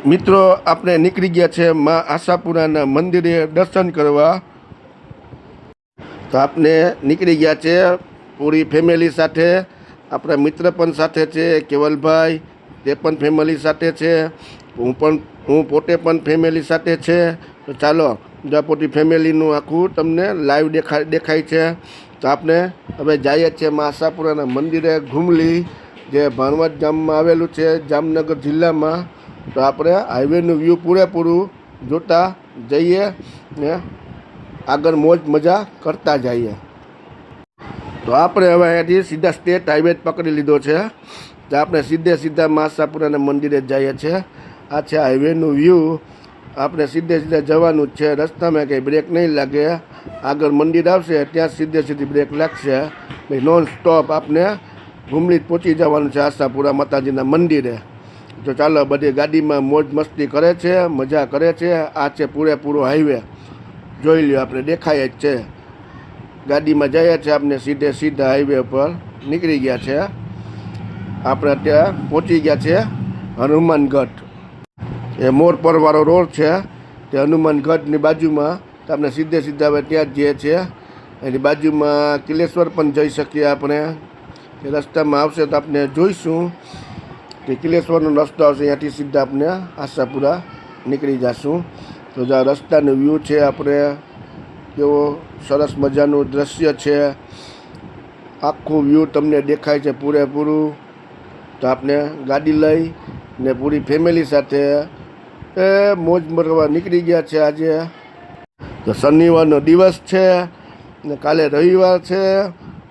મિત્રો આપણે નીકળી ગયા છે માં આશાપુરાના મંદિરે દર્શન કરવા. તો આપણે નીકળી ગયા છે પૂરી ફેમિલી સાથે. આપણા મિત્ર પણ સાથે છે, કેવલભાઈ તે પણ ફેમિલી સાથે છે, હું પોતે પણ ફેમિલી સાથે છે. તો ચાલો પૂરી ફેમિલીનું આખું તમને લાઈવ દેખાય છે. તો આપણે હવે જઈએ છીએ માં આશાપુરાના મંદિરે ઘુમલી, જે ભાણવડ ગામમાં આવેલું છે, જામનગર જિલ્લામાં. તો આપણે હાઈવેનું વ્યૂ પૂરેપૂરું જોતા જઈએ ને આગળ મોજ મજા કરતા જઈએ. તો આપણે હવે અહીંયાથી સીધા સ્ટેટ હાઈવે પકડી લીધો છે. તો આપણે સીધા માં આશાપુરાના મંદિરે જઈએ છીએ. આ છે હાઈવેનું વ્યૂ. આપણે સીધે જવાનું જ છે. રસ્તામાં કંઈ બ્રેક નહીં લાગે. આગળ મંદિર આવશે ત્યાં સીધી બ્રેક લાગશે. ભાઈ નોન સ્ટોપ આપણે ઘુમલી પહોંચી જવાનું છે આશાપુરા માતાજીના મંદિરે. તો ચાલો, બધી ગાડીમાં મોજ મસ્તી કરે છે, મજા કરે છે. આ છે પૂરેપૂરો હાઈવે, જોઈ લ્યો, આપણે દેખાય જ છે. ગાડીમાં જઈએ છીએ, આપણે સીધા હાઈવે પર નીકળી ગયા છે. આપણે ત્યાં પહોંચી ગયા છે હનુમાનગઢ. એ મોરપરવાળો રોડ છે, તે હનુમાનગઢની બાજુમાં. તો આપણે સીધા હવે ત્યાં જ જઈએ છીએ. એની બાજુમાં કિલેશ્વર પણ જઈ શકીએ આપણે. એ રસ્તામાં આવશે તો આપણે જોઈશું કે કિલેશ્વરનો રસ્તો આવશે, અહીંયાથી સીધા આપણે આશાપુરા નીકળી જઈશું. તો જો રસ્તાનો વ્યૂ છે, આપણે કેવો સરસ મજાનું દૃશ્ય છે. આખું વ્યૂ તમને દેખાય છે પૂરેપૂરું. તો આપણે ગાડી લઈ ને પૂરી ફેમિલી સાથે મોજ કરવા નીકળી ગયા છે. આજે તો શનિવારનો દિવસ છે ને કાલે રવિવાર છે.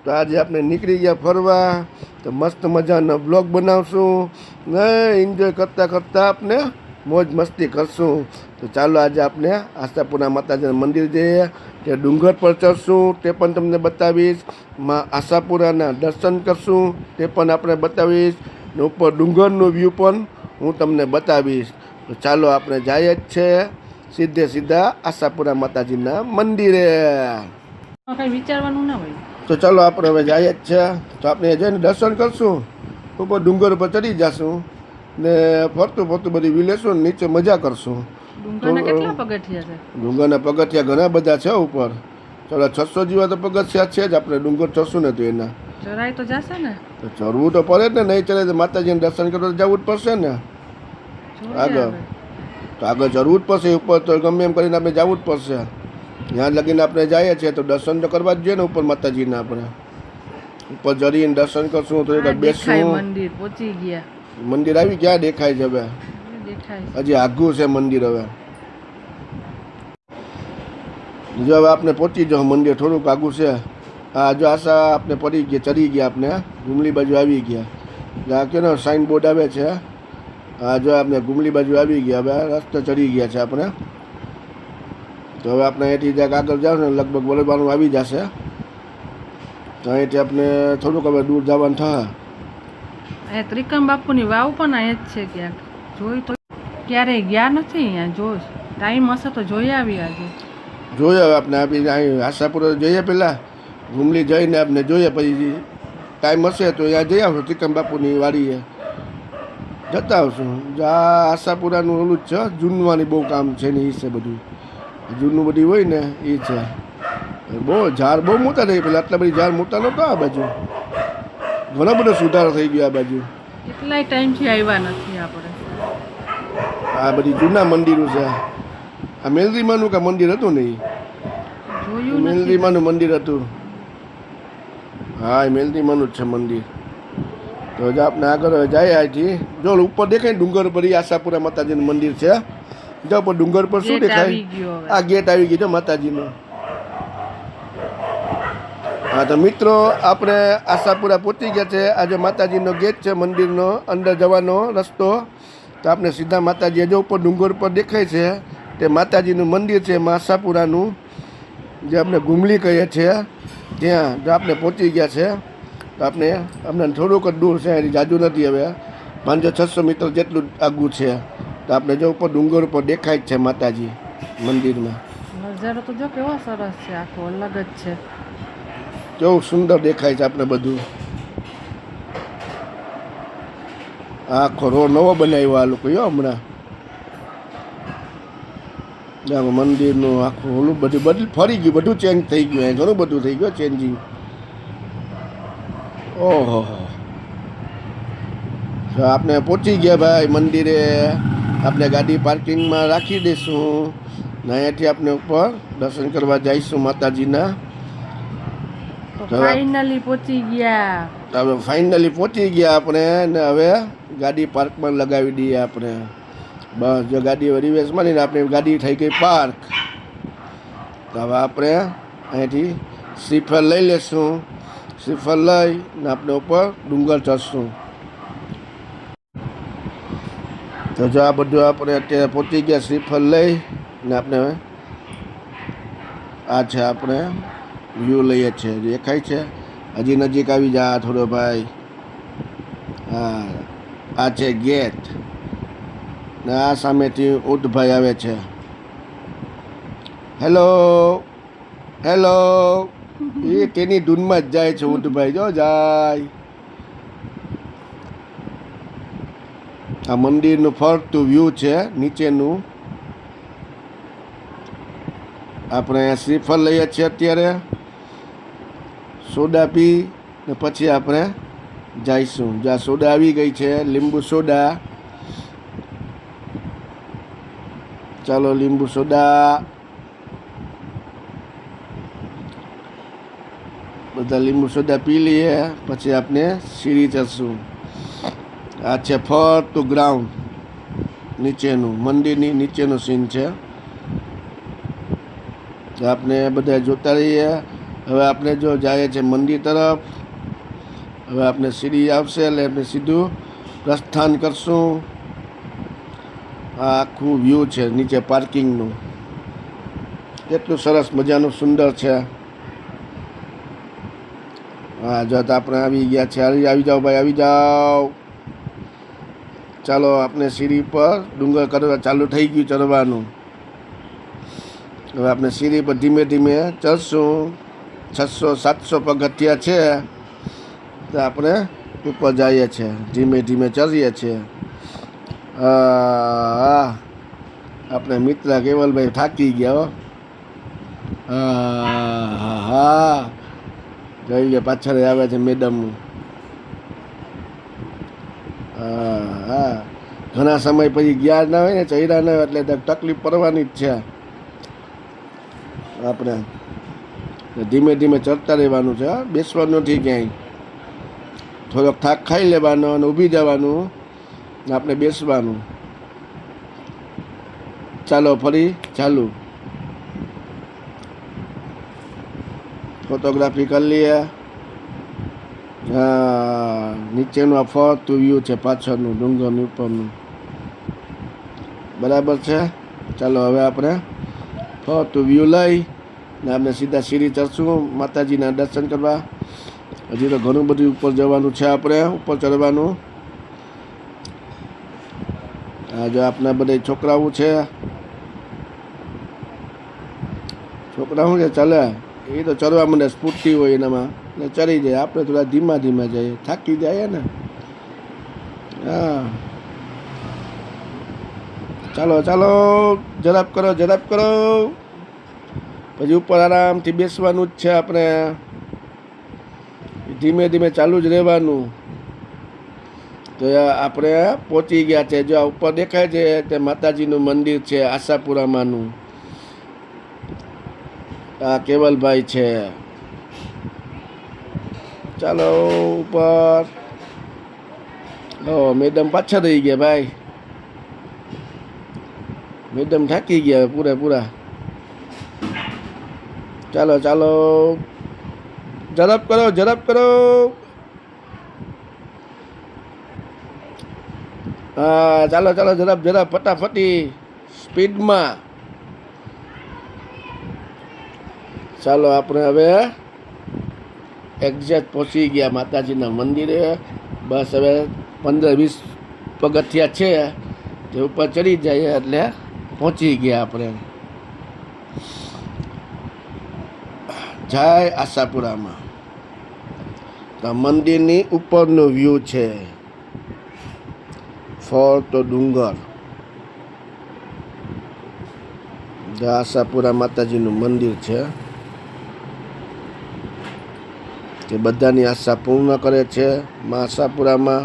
તો આજે આપણે નીકળી ગયા ફરવા. તો મસ્ત મજાનો બ્લોગ બનાવશું ને એન્જોય કરતાં આપણે મોજ મસ્તી કરશું. તો ચાલો આજે આપણે આશાપુરા માતાજીના મંદિર જઈએ, તે ડુંગર પર ચડશું, તે પણ તમને બતાવીશ. માં આશાપુરાના દર્શન કરશું, તે પણ આપણે બતાવીશ. ને ઉપર ડુંગરનો વ્યૂ પણ હું તમને બતાવીશ. તો ચાલો આપણે જઈએ જ છે સીધા આશાપુરા માતાજીના મંદિરે. કઈ વિચારવાનું ના હોય. તો ચાલો આપણે હવે જઈએ જ છે. તો આપણે જઈને દર્શન કરશું, ઉપર ડુંગર ઉપર ચડી જશું ને ફરતું બધી વિલેશું, નીચે મજા કરશું. ડુંગરના કેટલા પગથિયા છે? ડુંગરના પગથિયા ઘણા બધા છે ઉપર. ચાલો 600 જેવા તો પગથિયા છે જ. આપણે ડુંગર ચડશું ને તો એના ચરાઈ તો જશે ને. તો ચડવું તો પડે જ ને. નહીં ચડે તો માતાજીને દર્શન કરવા જવું જ પડશે ને. આગળ ચડવું જ પડશે. ઉપર તો ગમે એમ કરીને આપણે જવું જ પડશે. ત્યાં લગીને આપણે જઈએ છીએ તો દર્શન તો કરવા જ જોઈએ ને ઉપર માતાજીને. આપણે ઉપર જરીને દર્શન કરશું તો બેસશું. મંદિર પહોંચી ગયા. મંદિર આવી ક્યાં દેખાય છે હવે? હજી આઘું છે મંદિર. હવે આપણે પહોંચી જાઓ. મંદિર થોડુંક આઘું છે. હા, જો આશા આપણે પડી ગયા, ચડી ગયા. આપણે ઘુમલી બાજુ આવી ગયા. કેનો સાઇન બોર્ડ આવે છે. હા, જો આપણે ઘુમલી બાજુ આવી ગયા. હવે રસ્તે ચડી ગયા છે આપણે. તો હવે આપણે અહીંથી જ્યાં આગળ જાવ ને લગભગ બરોબારનું આવી જશે. તો અહીંથી આપણે થોડુંક હવે દૂર જવાનું થાય. અહીંયા ત્રિકમ બાપુની વાવ પણ અહીંયા જ છે ક્યાંક. જોઈ તો ક્યારેય ગયા નથી. અહીંયા જોઈ ટાઈમ હશે તો જોઈ આવી. આજે જોઈએ હવે આપણે આપી અહીં આશાપુરા જઈએ, પહેલાં ઘુમલી જઈને આપણે જોઈએ, પછી ટાઈમ હશે તો અહીંયા જઈ આવશું. ત્રિકમ બાપુની વાડીએ જતા આવશું. આ આશાપુરાનું ઓલું જ છે, જૂનવાની બહુ કામ છે ને. એ છે બધું જૂનું બધી હોય ને એ છે. બહુ ઝાડ બહુ મોટા થઈ પેલા. આટલા બધી ઝાડ મોટા નહોતા. આ બાજુ ઘણો બધો સુધારો થઈ ગયો. આ બાજુ કેટલાય ટાઈમથી આવ્યા નથી આપણે. આ બધી જૂના મંદિરો છે. આ મેલરીમાનું કાં મંદિર હતું ને? જોયું મેલરીમાનું મંદિર હતું. હા, એ મેલરીમાનું જ છે મંદિર. તો જ આપણે આગળ જાય. અહીંથી જો ઉપર દેખાય ને ડુંગર પર, એ આશાપુરા માતાજીનું મંદિર છે. જો પર ડુંગર પર શું દેખાય? આ ગેટ આવી ગયો છે માતાજીનો. હા, તો મિત્રો આપણે આશાપુરા પહોંચી ગયા છે. આજે માતાજીનો ગેટ છે મંદિરનો, અંદર જવાનો રસ્તો. તો આપણે સીધા માતાજી જો ઉપર ડુંગર પર દેખાય છે તે માતાજીનું મંદિર છે માં આશાપુરાનું, જે આપણે ઘુમલી કહીએ છીએ. ત્યાં જો આપણે પહોંચી ગયા છે. તો અમને થોડુંક જ દૂર છે, એની જાજુ નથી. હવે 500-600 મીટર જેટલું આગું છે. તો આપણે જો ઉપર ડુંગર ઉપર દેખાય જ છે માતાજી મંદિરમાં. નજારો તો જો કેવો સરસ છે, આખો અલગ જ છે. કેવું સુંદર દેખાય છે આપણે બધું. આખો રોડ નવો બનાવ્યો આ લોકોએ હમણાં. આમ મંદિરનું આખું ઓલું બધું ફરી ગયું, બધું ચેન્જ થઈ ગયું, અહીં ઘણું બધું થઈ ગયું ચેન્જિંગ. ઓહો, તો આપણે પહોંચી ગયા ભાઈ મંદિરે. આપણે ગાડી પાર્કિંગમાં રાખી દઈશું ને અહીંયાથી આપણે ઉપર દર્શન કરવા જઈશું માતાજીના. તો ફાઇનલી પહોંચી ગયા. હવે ફાઇનલી પહોંચી ગયા આપણે ને હવે ગાડી પાર્કમાં લગાવી દઈએ આપણે. બસ જો ગાડી રિવેસ મળીને આપણી ગાડી થઈ ગઈ પાર્ક. તો હવે આપણે અહીંથી શ્રીફળ લઈ લેશું. શ્રીફળ લઈને આપણે ઉપર ડુંગર ચડશું. તો જો આ બધું આપણે અત્યારે પહોંચી ગયા શ્રીફળ લઈ ને આપણે આ છે આપણે વ્યૂ લઈએ છીએ. દેખાય છે હજી નજીક આવી જા થોડો ભાઈ. હા આ છે ગેટ ને આ સામેથી ઊંટભાઈ આવે છે. હેલો હેલો, એ તેની ધૂનમાં જ જાય છે ઊંટભાઈ. જો જાય. આ મંદિરનું ફરતું વ્યૂ છે નીચેનું. આપણે શ્રીફળ લઈએ છીએ અત્યારે, સોડા પી ને પછી આપણે જઈશું. જ્યાં સોડા આવી ગઈ છે, લીંબુ સોડા. ચાલો લીંબુ સોડા. બધા લીંબુ સોડા પી લઈએ પછી આપણે સીડી ચડશું. આ છે ફરતું ગ્રાઉન્ડ નીચેનું, મંદિરની નીચેનું સીન છે. આપણે બધા જોતા રહીએ. હવે આપણે જો જઈએ છીએ મંદિર તરફ. હવે આપણે સીડી આવશે એટલે આપણે સીધું પ્રસ્થાન કરશું. આ આખું વ્યૂ છે નીચે પાર્કિંગનું. કેટલું સરસ મજાનું સુંદર છે. હા જો તો આપણે આવી ગયા છે. આવી જાઓ ભાઈ, આવી જાઓ. ચાલો આપણે સીડી પર ડુંગર કરવા ચાલુ થઈ ગયું ચડવાનું. હવે આપણે સીડી પર ધીમે ધીમે ચડશું. 600-700 પગથિયા છે. તો આપણે ઉપર જઈએ છીએ, ધીમે ધીમે ચડીએ છીએ. આપણે મિત્ર કેવલભાઈ થાકી ગયા. હા હા, જોઈ લે પાછળ આવે છે મેડમ. હા, ઘણા સમય પછી ગયા ના હોય ને, ચહેરા ના હોય એટલે તકલીફ પડવાની જ છે. આપણે ધીમે ધીમે ચડતા રહેવાનું છે, બેસવાનું નથી ક્યાંય. થોડોક થાક ખાઈ લેવાનો અને ઊભી જવાનું, આપણે બેસવાનું. ચાલો ફરી ચાલુ. ફોટોગ્રાફી કરી લઈએ. હા, નીચેનું આ ફરતું વ્યૂ છે, પાછળનું ડુંગરનું ઉપરનું. બરાબર છે. ચાલો હવે આપણે ફરતું વ્યૂ લઈ ને આપણે સીધા સીડી ચડશું માતાજીના દર્શન કરવા. હજી તો ઘણું બધું ઉપર જવાનું છે, આપણે ઉપર ચડવાનું. આ જો આપણા બધા છોકરાઓ છે. છોકરાઓ છે ચાલે એ તો ચડવા મને સ્ફૂર્તિ હોય એનામાં એટલે ચડી જાય. આપણે થોડા ધીમા ધીમા જઈએ, થાકી જાય ને. હા ચાલો ચાલો, ઝડપ કરો ઝડપ કરો. પછી ઉપર આરામથી બેસવાનું જ છે. આપણે ધીમે ધીમે ચાલુ જ રહેવાનું. તો આપણે પહોંચી ગયા છે. જો ઉપર દેખાય છે તે માતાજીનું મંદિર છે, આશાપુરામાંનું. આ કેવલભાઈ છે. ચાલો ઉપર. મેડમ પાછા રહી ગયા ભાઈ. મેડમ થાકી ગયા પૂરા. ચાલો ચાલો, ઝડપ કરો ઝડપ કરો. હા ચાલો ચાલો, ઝડપ ઝડપ, ફટાફટી સ્પીડમાં. ચાલો આપણે હવે એક્ઝેક્ટ પહોંચી ગયા માતાજીના મંદિરે. બસ હવે 15-20 પગથિયા છે તે ઉપર ચડી જાય એટલે પહોંચી ગયા આપણે. જય આશાપુરામાં. તો મંદિરની ઉપરનો વ્યૂ છે, ફરતો ડુંગર. આશાપુરા માતાજીનું મંદિર છે કે બધાની આશા પૂર્ણ કરે છે મા આશાપુરામાં.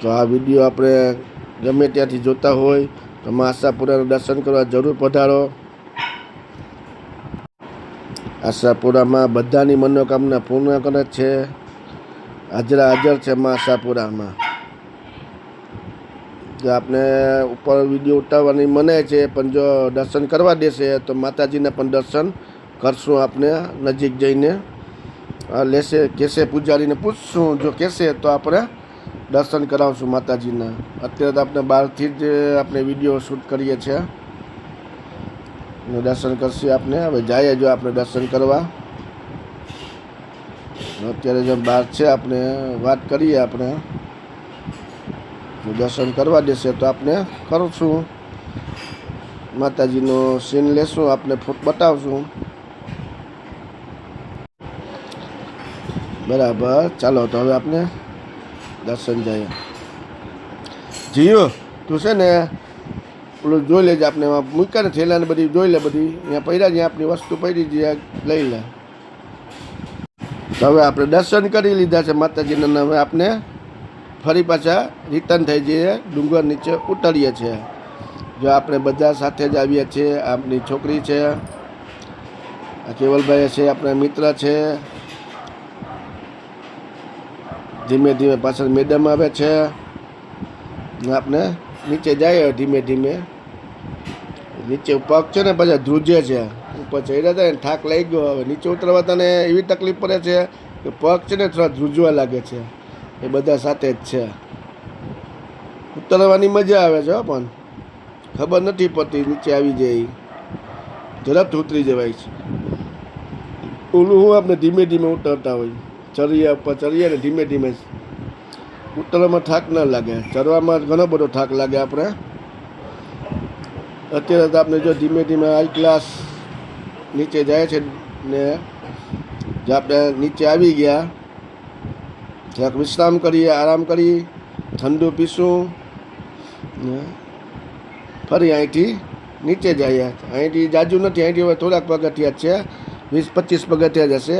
તો આ વિડીયો આપણે ગમે ત્યાંથી જોતા હોય તો મા આશાપુરાનું દર્શન કરવા જરૂર પધારો. આશાપુરામાં બધાની મનોકામના પૂર્ણ કરે છે. હાજર છે મા આશાપુરામાં. જો આપણે ઉપર વિડીયો ઉતારવાની મનાય છે, પણ જો દર્શન કરવા દેશે તો માતાજીના પણ દર્શન કરશું. આપણે નજીક જઈને લેશે કહેશે, પૂજારીને પૂછશું, જો કહેશે તો આપણે દર્શન કરાવશું માતાજીના. અત્યારે તો આપણે બહારથી જ આપણે વિડીયો શૂટ કરીએ છીએ. દર્શન કરશે આપણે. હવે જઈએ જો આપણે દર્શન કરવા. અત્યારે જો બહાર છે આપણે વાત કરીએ. આપણે દર્શન કરવા દેશે તો આપણે કરશું. માતાજીનો સીન લેશું, આપણે ફોટો બતાવશું. બરાબર, ચાલો તો હવે આપણે દર્શન જઈએ. જીયો તું છે ને પેલું જોઈ લેજે. આપણે મૂક્યા ને થેલાને બધી જોઈ લે. બધી અહીંયા પડ્યા જ્યાં આપણી વસ્તુ પડી જ્યાં લઈ લે. તો હવે આપણે દર્શન કરી લીધા છે માતાજીના. હવે આપણે ફરી પાછા રિટર્ન થઈ જઈએ, ડુંગર નીચે ઉતરીએ છીએ. જો આપણે બધા સાથે જ આવીએ છીએ. આપણી છોકરી છે, આ કેવલભાઈ છે, આપણા મિત્ર છે. ધીમે ધીમે પાછળ મેડમ આવે છે. આપણે નીચે જઈએ ધીમે ધીમે. નીચે પગ છે ને પાછા ધ્રુજે છે. ઉપર ચડ્યા હતા ને થાક લઈ ગયો. હવે નીચે ઉતરવા તને એવી તકલીફ પડે છે કે પગ છે ને થોડા ધ્રુજવા લાગે છે. એ બધા સાથે જ છે. ઉતરવાની મજા આવે છે પણ ખબર નથી પડતી નીચે આવી જાય ઝડપથી ઉતરી જવાય છે. ઓલું હું આપણે ધીમે ધીમે ઉતરતા હોય. ચરિયા ઉપર ચડીએ ને ધીમે ધીમે. ઉતરવામાં થાક ન લાગે, ચડવામાં ઘણો બધો થાક લાગે આપણે. અત્યારે તો આપણે જો ધીમે ધીમે હાઈ ક્લાસ નીચે જાય છે ને. જો આપણે નીચે આવી ગયા, જરાક વિશ્રામ કરીએ, આરામ કરી, ઠંડુ પીશું, ફરી અહીંથી નીચે જઈએ. અહીંથી જાજુ નથી, અહીંથી હવે થોડાક પગથિયા છે, 20-25 પગથિયા જ હશે.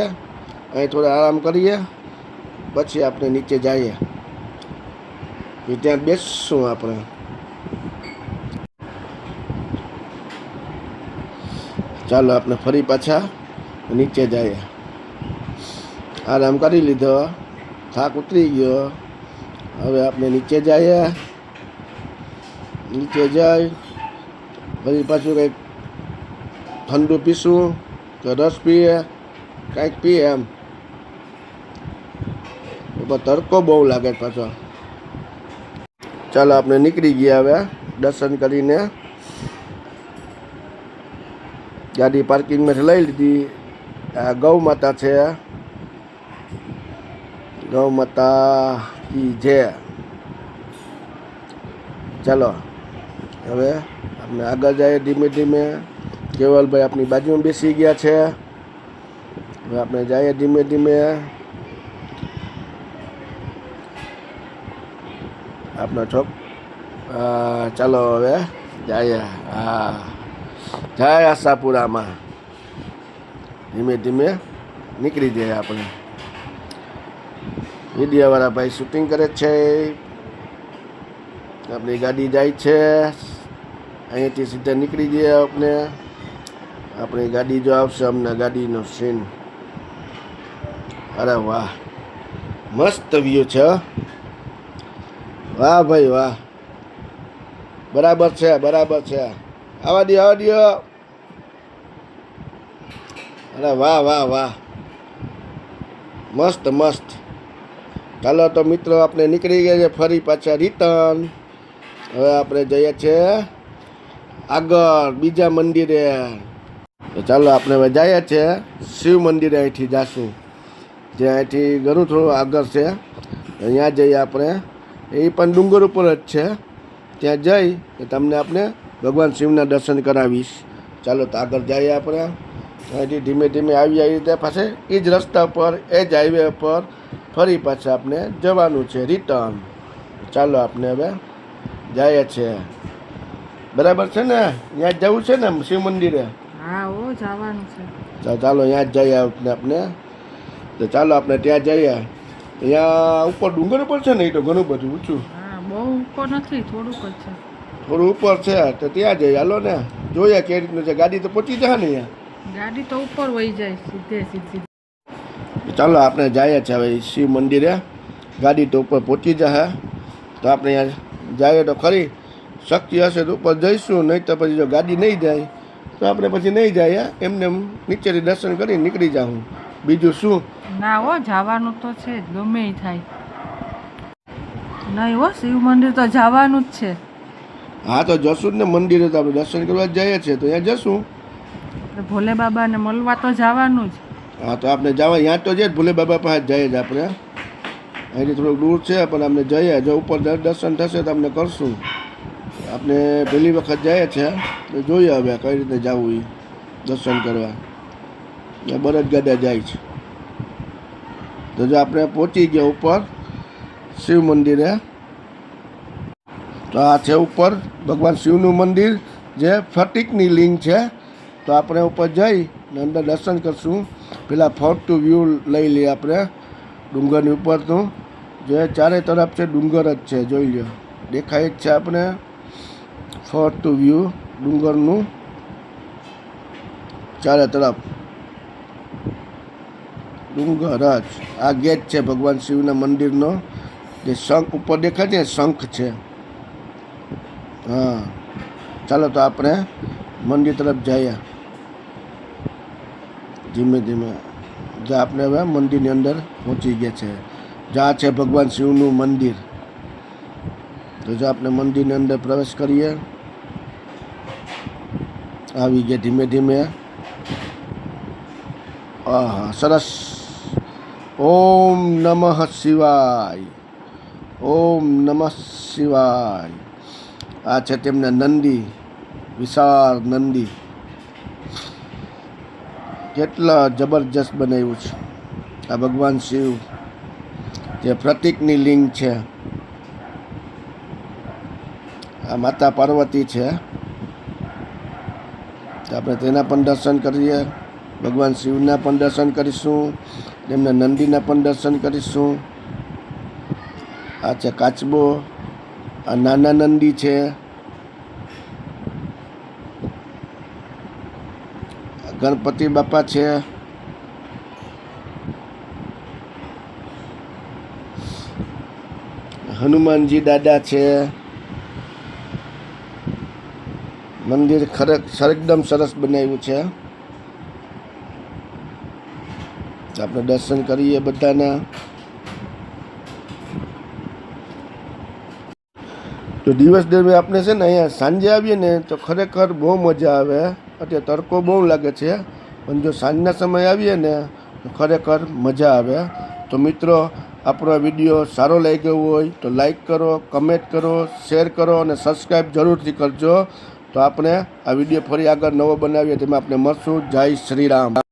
અહીં થોડા આરામ કરીએ, પછી આપણે નીચે જઈએ. ત્યાં બેસશું આપણે. ચાલો આપણે ફરી પાછા નીચે જઈએ. આરામ કરી લીધો, થાક ઉતરી ગયો. હવે આપણે નીચે જઈએ. નીચે જાય ફરી પાછું કંઈક ઠંડુ પીશું કે રસ પીએ, કંઈક પીએ. એમ તડકો બહુ લાગે પાછો. ચાલો આપણે નીકળી ગયા હવે દર્શન કરીને. ગાડી પાર્કિંગમાંથી લઈ લીધી. આ ગૌ માતા છે. ગૌ માતા કી જય. ચાલો હવે આપણે આગળ જઈએ ધીમે ધીમે. કેવલભાઈ આપણી બાજુમાં બેસી ગયા છે. હવે આપણે જઈએ ધીમે ધીમે. આપણા ચાલો હવે જઈએ. હા, જય આશાપુરામાં. ધીમે ધીમે નીકળી જઈએ આપણે. મીડિયાવાળા ભાઈ શૂટિંગ કરે છે. આપણી ગાડી જાય છે. અહીંયાથી સીધા નીકળી જઈએ આપણે. આપણી ગાડી જો આવશે અમને ગાડીનો સીન. અરે વાહ, મસ્ત વ્યૂ છે. વાહ ભાઈ વાહ, બરાબર છે, બરાબર છે. આવા દો, આવા દો. અરે વાહ વાહ વાહ, મસ્ત મસ્ત. ચાલો તો મિત્રો આપણે નીકળી ગયા છે ફરી પાછા રિટર્ન. હવે આપણે જઈએ છીએ આગળ બીજા મંદિરે. ચાલો આપણે હવે જઈએ છીએ શિવ મંદિરે. અહીંથી જાશું, જે અહીંથી ઘણું થોડું આગળ છે. અહીંયા જઈએ આપણે. એ પણ ડુંગર ઉપર જ છે. ત્યાં જઈ તમને આપણે ભગવાન શિવના દર્શન કરાવીશ. ચાલો તો આગળ જઈએ આપણે. અહીંથી ધીમે ધીમે આવી રીતે પાછળ એ જ રસ્તા પર, એ જ હાઈવે પર ફરી પાછા આપણે જવાનું છે રિટર્ન. ચાલો આપણે હવે જઈએ છીએ. બરાબર છે ને? ત્યાં જ જવું છે ને શિવ મંદિરે? હા ઓ જવાનું છે. ચાલો ત્યાં જ જઈએ આપણે. તો ચાલો આપણે ત્યાં જઈએ. અહીંયા ઉપર ડુંગર ઉપર છે ને, એ તો ઘણું બધું ઊંચું. હા બહુ ઉપર નથી, થોડુંક જ છે. થોડું ઉપર છે તો ત્યાં જઈએ. હાલો ને, જોઈએ કેવી રીતનું છે. ગાડી તો પહોંચી જશે ને અહીંયા? ગાડી તો ઉપર વહી જાય સીધી. ચાલો આપણે જઈએ છે હવે શિવ મંદિરે. ગાડી તો ઉપર પહોંચી જશે. તો આપણે અહીંયા જઈએ તો ખરી. શક્તિ હશે તો ઉપર જઈશું, નહીં તો પછી જો ગાડી નહીં જાય તો આપણે પછી નહીં જાય. એમને નીચેથી દર્શન કરી નીકળી જાઉં. બીજું શું? ના હો, જવાનું તો છે જ, ગમે એ થાય. નહીં હો, શિવ મંદિર તો જવાનું જ છે. હા તો જશું જ ને મંદિરે. તો આપણે દર્શન કરવા જઈએ છીએ તો ત્યાં જશું. આપણે ભોલે બાબાને મળવા તો જવાનું જ. હા તો આપણે જવા ત્યાં તો જઈએ જ, ભોલે બાબા પાસે જઈએ જ આપણે. અહીંથી થોડુંક દૂર છે પણ આપણે જઈએ. જો ઉપર દર્શન થશે તો આપણે કરશું. આપણે પહેલી વખત જઈએ છે તો જોઈએ હવે કઈ રીતે જવું એ દર્શન કરવા. બળદગાડા જાય છે. તો જો આપણે પહોંચી ગયા ઉપર શિવ મંદિરે. તો આ છે ઉપર ભગવાન શિવનું મંદિર, જે ફટિકની લિંગ છે. તો આપણે ઉપર જઈ ને અંદર દર્શન કરશું. પેલા ફોટો વ્યૂ લઈ લઈએ આપણે ડુંગરની ઉપરનું. જે ચારે તરફ છે ડુંગર જ છે, જોઈ લો, દેખાય જ છે આપણે. ફોટો વ્યૂ ડુંગરનું ચારે તરફ ડુંગર જ. આ ગેટ છે ભગવાન શિવના મંદિરનો. જે શંખ ઉપર દેખાય છે, શંખ છે. હા ચાલો તો આપણે મંદિર તરફ જઈએ ધીમે ધીમે. જ્યાં આપણે હવે મંદિરની અંદર પહોંચી ગયા છે. જ્યાં છે ભગવાન શિવનું મંદિર. તો જો આપણે મંદિરની અંદર પ્રવેશ કરીએ. આવી ગયા ધીમે ધીમે. આહા સરસ. ઓમ નમઃ શિવાય. ઓમ નમઃ શિવાય. આ છે તેમના નંદી, વિશાળ નંદી. કેટલા જબરજસ્ત બનાવ્યું છે આ ભગવાન શિવ, જે પ્રતીકની લિંગ છે. આ માતા પાર્વતી છે. આપણે તેના પણ દર્શન કરીએ. ભગવાન શિવના પણ દર્શન કરીશું. તેમના નંદીના પણ દર્શન કરીશું. આ છે કાચબો. આ નાના નંદી છે. ગણપતિ બાપા છે. હનુમાનજી દાદા છે. મંદિર એકદમ સરસ બનાવ્યું છે. આપણે દર્શન કરીએ બધાના. તો દિવસ દરમિયાન આપણે છે ને અહીંયા સાંજે આવીએ ને તો ખરેખર બહુ મજા આવે. અત્યારે તડકો બહુ લાગે છે, પણ જો સાંજના સમયે આવીએ ને તો ખરેખર મજા આવે. તો મિત્રો, આપણો વિડીયો સારો લાગ્યો હોય તો લાઈક કરો, કમેન્ટ કરો, શેર કરો અને સબસ્ક્રાઈબ જરૂરથી કરજો. તો આપણે આ વિડીયો ફરી આગળ નવો બનાવીએ તેમાં આપણે મળશું. જય શ્રી રામ.